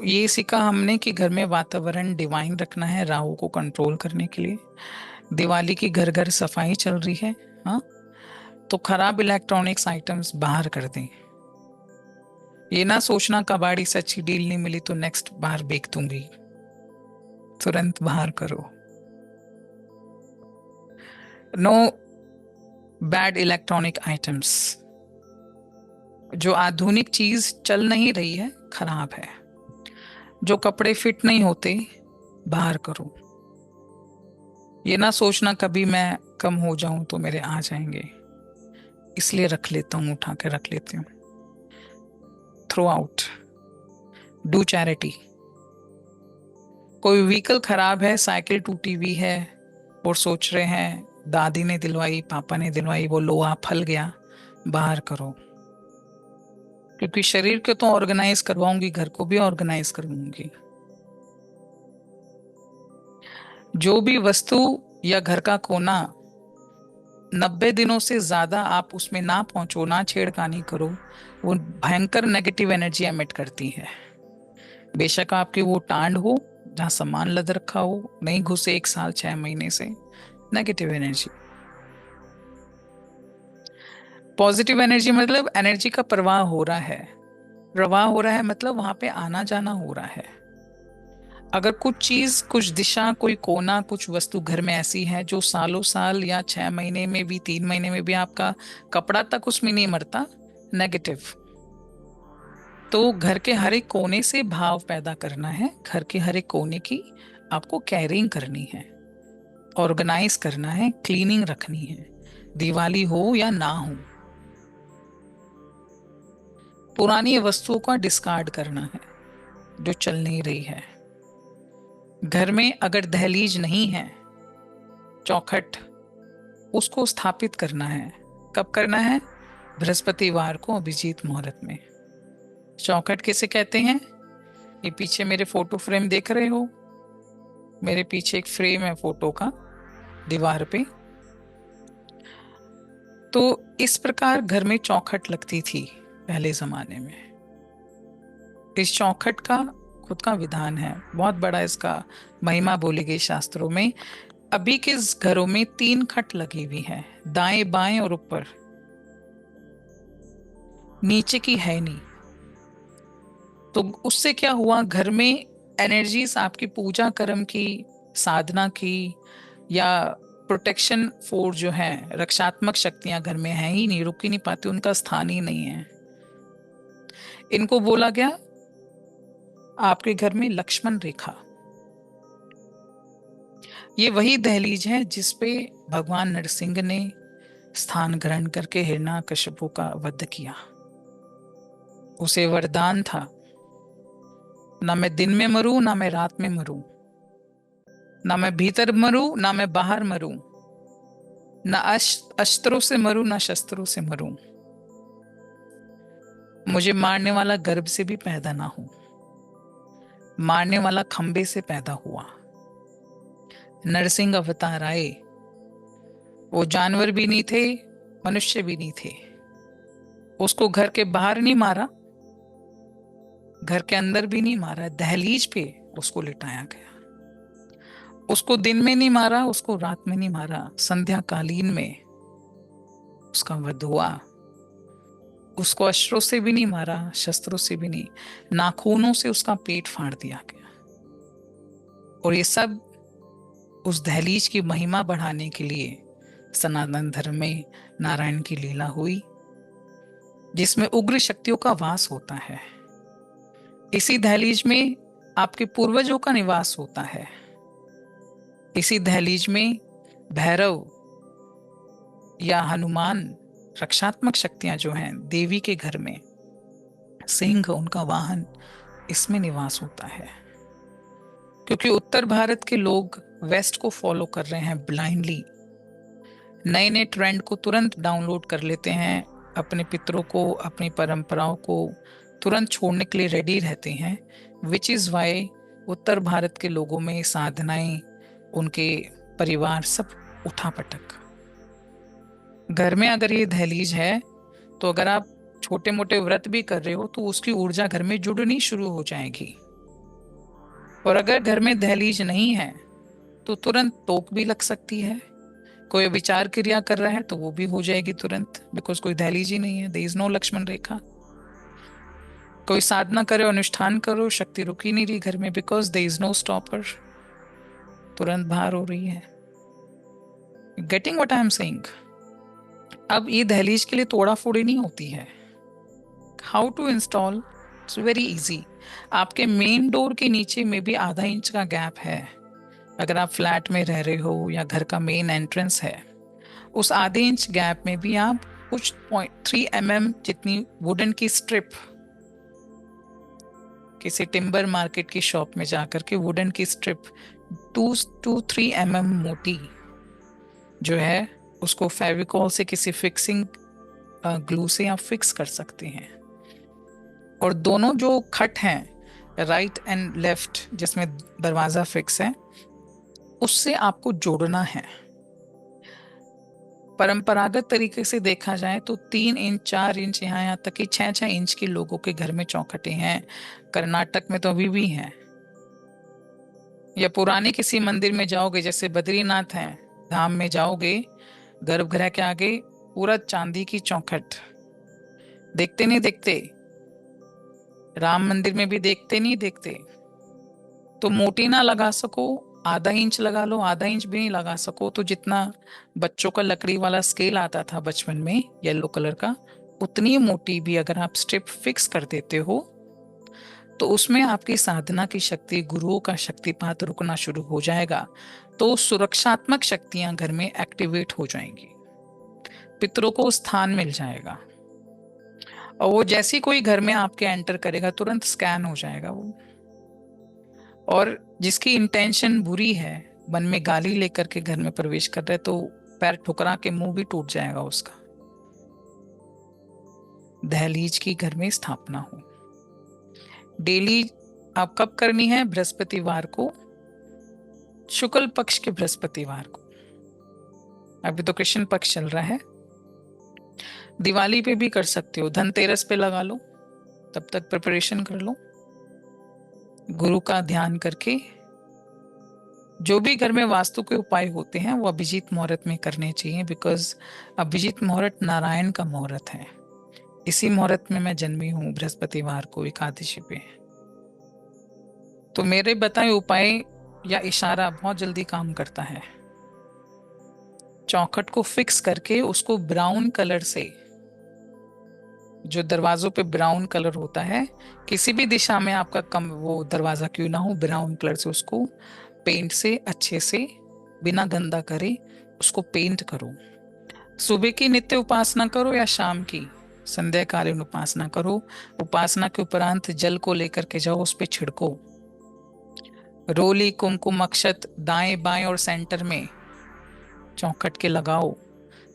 ये सीखा हमने कि घर में वातावरण डिवाइन रखना है राहु को कंट्रोल करने के लिए। दिवाली की घर घर सफाई चल रही है। हाँ, तो खराब इलेक्ट्रॉनिक्स आइटम्स बाहर कर दें। ये ना सोचना कबाड़ी से अच्छी डील नहीं मिली तो नेक्स्ट बार बेच दूंगी। तुरंत बाहर करो। No bad electronic items. जो आधुनिक चीज चल नहीं रही है खराब है। जो कपड़े फिट नहीं होते बाहर करो। ये ना सोचना कभी मैं कम हो जाऊं तो मेरे आ जाएंगे, इसलिए रख लेता हूं, उठा के रख लेती हूँ। Throw out. Do charity. कोई व्हीकल खराब है, साइकिल टूटी हुई है और सोच रहे हैं दादी ने दिलवाई, पापा ने दिलवाई, वो लोहा फल गया, बाहर करो। क्योंकि शरीर को तो ऑर्गेनाइज करवाऊंगी, घर को भी ऑर्गेनाइज करवाऊंगी। जो भी वस्तु या घर का कोना 90 दिनों से ज्यादा आप उसमें ना पहुंचो, ना छेड़खानी करो, वो भयंकर नेगेटिव एनर्जी एमिट करती है। बेशक आपकी वो टांड हो जहाँ सामान लद रखा हो, नहीं घुसे 1 साल 6 महीने से, नेगेटिव एनर्जी। पॉजिटिव एनर्जी मतलब एनर्जी का प्रवाह हो रहा है। प्रवाह हो रहा है मतलब वहां पे आना जाना हो रहा है। अगर कुछ चीज, कुछ दिशा, कोई कोना, कुछ वस्तु घर में ऐसी है जो सालों साल या 6 महीने में भी, 3 महीने में भी आपका कपड़ा तक उसमें नहीं मरता, नेगेटिव, तो घर के हर एक कोने से भाव पैदा करना है। घर के हर एक कोने की आपको केयरिंग करनी है, ऑर्गेनाइज करना है, क्लीनिंग रखनी है, दिवाली हो या ना हो। पुरानी वस्तुओं का डिस्कार्ड करना है जो चल नहीं रही है। घर में अगर दहलीज नहीं है, चौखट, उसको स्थापित करना है। कब करना है? बृहस्पतिवार को अभिजीत मुहूर्त में। चौखट किसे कहते हैं? ये पीछे मेरे फोटो फ्रेम देख रहे हो, मेरे पीछे एक फ्रेम है फोटो का दीवार पे। तो इस प्रकार घर में चौखट लगती थी पहले जमाने में। इस चौखट का खुद का विधान है, बहुत बड़ा इसका महिमा बोली गई शास्त्रों में। अभी के इस घरों में 3 खट लगी हुई है, दाएं बाएं और ऊपर, नीचे की है नहीं। तो उससे क्या हुआ, घर में एनर्जीज आपकी पूजा कर्म की, साधना की, या प्रोटेक्शन फोर्स जो है, रक्षात्मक शक्तियां घर में है ही नहीं, रुक ही नहीं पाती, उनका स्थान ही नहीं है। इनको बोला गया आपके घर में लक्ष्मण रेखा। ये वही दहलीज है जिसपे भगवान नरसिंह ने स्थान ग्रहण करके हिरण्यकशिपु का वध किया। उसे वरदान था, ना मैं दिन में मरूं ना मैं रात में मरूं, ना मैं भीतर मरूं ना मैं बाहर मरूं, ना अस्त्रों से मरूं ना शस्त्रों से मरूं, मुझे मारने वाला गर्भ से भी पैदा ना हो, मारने वाला खंबे से पैदा हुआ। नरसिंह अवतार आए, वो जानवर भी नहीं थे, मनुष्य भी नहीं थे। उसको घर के बाहर नहीं मारा, घर के अंदर भी नहीं मारा, दहलीज पे उसको लिटाया गया। उसको दिन में नहीं मारा, उसको रात में नहीं मारा, संध्या कालीन में उसका वध हुआ। उसको अस्त्रों से भी नहीं मारा, शस्त्रों से भी नहीं, नाखूनों से उसका पेट फाड़ दिया गया। और ये सब उस दहलीज की महिमा बढ़ाने के लिए सनातन धर्म में नारायण की लीला हुई, जिसमें उग्र शक्तियों का वास होता है। इसी दहलीज में आपके पूर्वजों का निवास होता है। इसी दहलीज में भैरव या हनुमान, रक्षात्मक शक्तियां जो हैं देवी के घर में, सिंह उनका वाहन, इसमें निवास होता है। क्योंकि उत्तर भारत के लोग वेस्ट को फॉलो कर रहे हैं ब्लाइंडली, नए नए ट्रेंड को तुरंत डाउनलोड कर लेते हैं, अपने पितरों को, अपनी परंपराओं को तुरंत छोड़ने के लिए रेडी रहते हैं। विच इज वाई उत्तर भारत के लोगों में साधनाएं, उनके परिवार सब उठापटक। घर में अगर ये दहलीज है तो अगर आप छोटे मोटे व्रत भी कर रहे हो तो उसकी ऊर्जा घर में जुड़नी शुरू हो जाएगी। और अगर घर में दहलीज नहीं है तो तुरंत टोक भी लग सकती है। कोई विचार क्रिया कर रहा है तो वो भी हो जाएगी तुरंत, बिकॉज कोई दहलीज ही नहीं है, देयर इज नो लक्ष्मण रेखा। कोई साधना करे, अनुष्ठान करो, शक्ति रुक ही नहीं रही घर में, because there is no stopper, तुरंत बाहर हो रही है। Getting what I am saying? अब ये दहलीज के लिए तोड़ा फोड़ी नहीं होती है। How to install? It's very easy. आपके मेन डोर के नीचे में भी आधा इंच का गैप है। अगर आप फ्लैट में रह रहे हो या घर का मेन एंट्रेंस है, उस आधे इंच गैप में भी आप कुछ 0.3 mm जितनी वुडन की स्ट्रिप, किसी टिम्बर मार्केट की शॉप में जाकर के वुडन की स्ट्रिप 2 to 3 mm मोटी जो है, उसको फेविकॉल से किसी फिक्सिंग ग्लू से आप फिक्स कर सकते हैं। और दोनों जो खट हैं, राइट एंड लेफ्ट, जिसमें दरवाजा फिक्स है, उससे आपको जोड़ना है। परंपरागत तरीके से देखा जाए तो 3 इंच 4 इंच, यहाँ तक कि 6-6 इंच के लोगों के घर में चौखटें हैं। कर्नाटक में तो अभी भी हैं। या पुराने किसी मंदिर में जाओगे, जैसे बद्रीनाथ है, धाम में जाओगे, गर्भगृह के आगे पूरा चांदी की चौखट। देखते नहीं देखते? राम मंदिर में भी देखते नहीं देखते? तो मोटी ना लगा सको, आधा इंच लगा लो। आधा इंच भी नहीं लगा सको तो जितना बच्चों का लकड़ी वाला स्केल आता था बचपन में येलो कलर का, उतनी मोटी भी अगर आप स्ट्रिप फिक्स कर देते हो तो उसमें आपकी साधना की शक्ति, गुरुओं का शक्तिपात रुकना शुरू हो जाएगा। तो सुरक्षात्मक शक्तियां घर में एक्टिवेट हो जाएंगी, पितरों को स्थान मिल जाएगा। और वो जैसी कोई घर में आपके एंटर करेगा तुरंत स्कैन हो जाएगा वो। और जिसकी इंटेंशन बुरी है, मन में गाली लेकर के घर में प्रवेश कर रहे, तो पैर ठुकरा के मुंह भी टूट जाएगा उसका। दहलीज की घर में स्थापना हो। डेली आप कब करनी है? बृहस्पतिवार को, शुक्ल पक्ष के बृहस्पतिवार को। अभी तो कृष्ण पक्ष चल रहा है। दिवाली पे भी कर सकते हो, धनतेरस पे लगा लो, तब तक प्रिपरेशन कर लो। गुरु का ध्यान करके जो भी घर में वास्तु के उपाय होते हैं वो अभिजीत मुहूर्त में करने चाहिए, बिकॉज अभिजीत मुहूर्त नारायण का मुहूर्त है। इसी मुहूर्त में मैं जन्मी हूँ, बृहस्पतिवार को, एकादशी पे। तो मेरे बताए उपाय या इशारा बहुत जल्दी काम करता है। चौखट को फिक्स करके उसको ब्राउन कलर से, जो दरवाजों पे ब्राउन कलर होता है, किसी भी दिशा में आपका कम वो दरवाजा क्यों ना हो, ब्राउन कलर से उसको पेंट से अच्छे से, बिना गंदा करे उसको पेंट करो। सुबह की नित्य उपासना करो या शाम की संध्याकालीन उपासना करो। उपासना के उपरांत जल को लेकर के जाओ, उस पे छिड़को। रोली, कुमकुम, अक्षत दाएं बाएं और सेंटर में चौखट के लगाओ।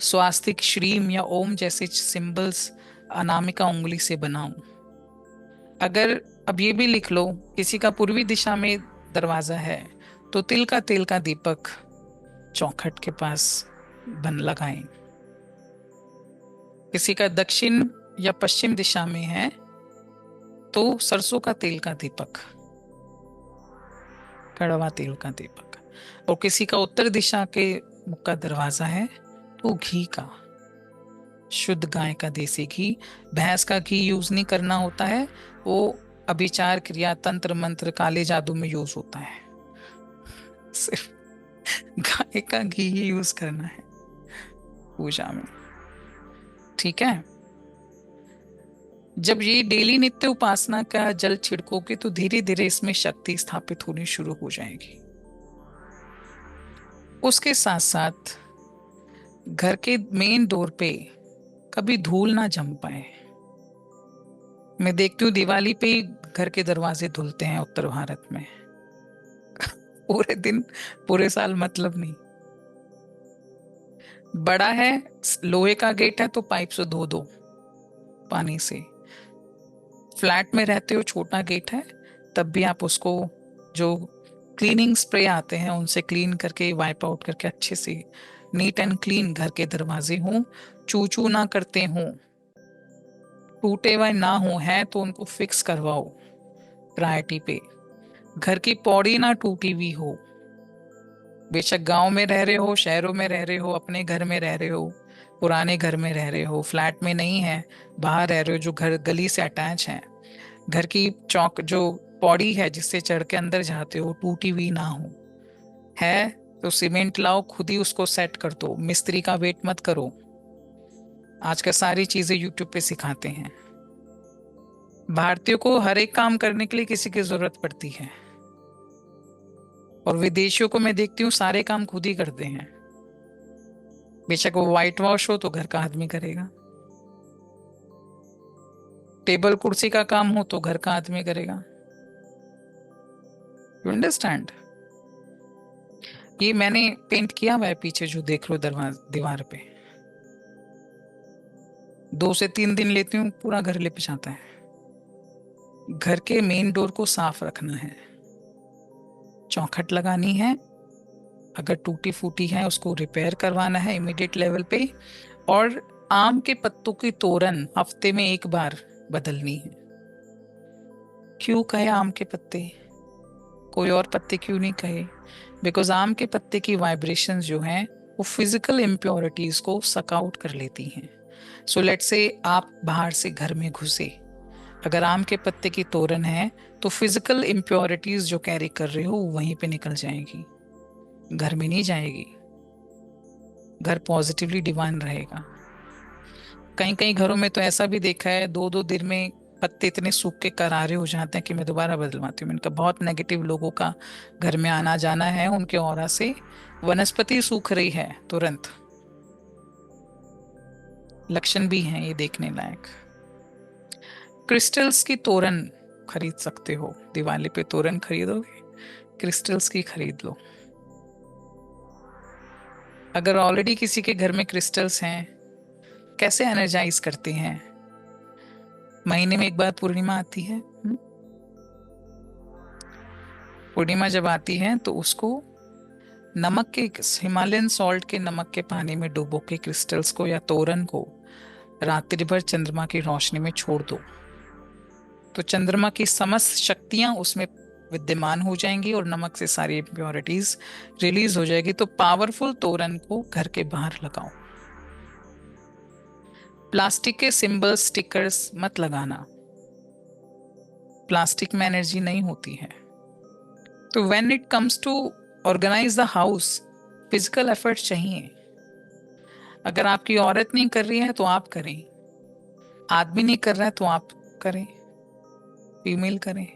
स्वास्तिक, श्रीम या ओम जैसे सिंबल्स अनामिका उंगली से बनाओ। अगर अब ये भी लिख लो, किसी का पूर्वी दिशा में दरवाजा है तो तिल का तेल का दीपक चौखट के पास बन लगाएं। किसी का दक्षिण या पश्चिम दिशा में है तो सरसों का तेल का दीपक, कड़वा तेल का दीपक। और किसी का उत्तर दिशा के मुख का दरवाजा है तो घी का, शुद्ध गाय का देसी घी। भैंस का घी यूज नहीं करना होता है, वो अभिचार क्रिया, तंत्र मंत्र, काले जादू में यूज होता है। सिर्फ गाय का घी ही यूज करना है पूजा में, ठीक है। जब ये डेली नित्य उपासना का जल छिड़कोगे तो धीरे धीरे इसमें शक्ति स्थापित होनी शुरू हो जाएगी। उसके साथ साथ घर के मेन डोर पे कभी धूल ना जम पाए। मैं देखती हूँ दिवाली पे ही घर के दरवाजे धुलते हैं उत्तर भारत में। पूरे दिन, पूरे साल मतलब नहीं। बड़ा है, लोहे का गेट है तो पाइप से धो दो पानी से। फ्लैट में रहते हो, छोटा गेट है, तब भी आप उसको, जो क्लीनिंग स्प्रे आते हैं उनसे क्लीन करके, वाइप आउट करके, अच्छे से नीट एंड क्लीन घर के दरवाजे हों, चू चू ना करते हों, टूटे हुए ना हो, है तो उनको फिक्स करवाओ प्रायोरिटी पे। घर की पौड़ी ना टूटी हुई हो। बेशक गांव में रह रहे हो, शहरों में रह रहे हो, अपने घर में रह रहे हो, पुराने घर में रह रहे हो, फ्लैट में नहीं है, बाहर रह रहे हो, जो घर गली से अटैच है, घर की चौक जो पौड़ी है जिससे चढ़ के अंदर जाते हो, टूटी हुई ना हो। है तो सीमेंट लाओ, खुद ही उसको सेट कर दो, मिस्त्री का वेट मत करो। आजकल सारी चीजें यूट्यूब पे सिखाते हैं। भारतीयों को हर एक काम करने के लिए किसी की जरूरत पड़ती है, और विदेशियों को मैं देखती हूँ सारे काम खुद ही करते हैं। बेशक वो व्हाइट वॉश हो तो घर का आदमी करेगा, टेबल कुर्सी का काम हो तो घर का आदमी करेगा। You understand? ये मैंने पेंट किया हुआ है पीछे, जो देख लो दरवाज दीवार पे। 2 से 3 दिन लेती हूँ, पूरा घर लिप जाता है। घर के मेन डोर को साफ रखना है, चौखट लगानी है, अगर टूटी फूटी है उसको रिपेयर करवाना है इमीडिएट लेवल पे, और आम के पत्तों की तोरण हफ्ते में 1 बार बदलनी है। क्यों कहे आम के पत्ते, कोई और पत्ते क्यों नहीं कहे? बिकॉज आम के पत्ते की वाइब्रेशंस जो हैं वो फिजिकल इम्प्योरिटीज को सक आउट कर लेती हैं। सो लेट से आप बाहर से घर में घुसे, अगर आम के पत्ते की तोरण है तो फिजिकल इम्प्योरिटीज जो कैरी कर रहे हो वो वहीं पे निकल जाएगी, घर में नहीं जाएगी। घर पॉजिटिवली डिवाइन रहेगा। कई कई घरों में तो ऐसा भी देखा है, 2-2 दिन में पत्ते इतने सूख के करारे हो जाते हैं कि मैं दोबारा बदलवाती हूँ। इनका बहुत नेगेटिव लोगों का घर में आना जाना है, उनके ऑरा से वनस्पति सूख रही है तुरंत। लक्षण भी हैं ये देखने लायक। क्रिस्टल्स की तोरण खरीद सकते हो, दिवाली पे तोरण खरीदोगे, क्रिस्टल्स की खरीद लो। अगर ऑलरेडी किसी के घर में क्रिस्टल्स हैं, कैसे एनर्जाइज करते हैं? महीने में 1 बार पूर्णिमा आती है। पूर्णिमा जब आती है तो उसको नमक के, हिमालयन सॉल्ट के नमक के पानी में डुबो के क्रिस्टल्स को या तोरण को रात्रि भर चंद्रमा की रोशनी में छोड़ दो, तो चंद्रमा की समस्त शक्तियां उसमें विद्यमान हो जाएंगी और नमक से सारी इम्प्योरिटीज रिलीज हो जाएगी। तो पावरफुल तोरण को घर के बाहर लगाओ। प्लास्टिक के सिंबल स्टिकर्स मत लगाना, प्लास्टिक में एनर्जी नहीं होती है। तो when it comes to organise the house, physical effort चाहिए। अगर आपकी औरत नहीं कर रही है तो आप करें, आदमी नहीं कर रहा है तो आप करें, फीमेल करें।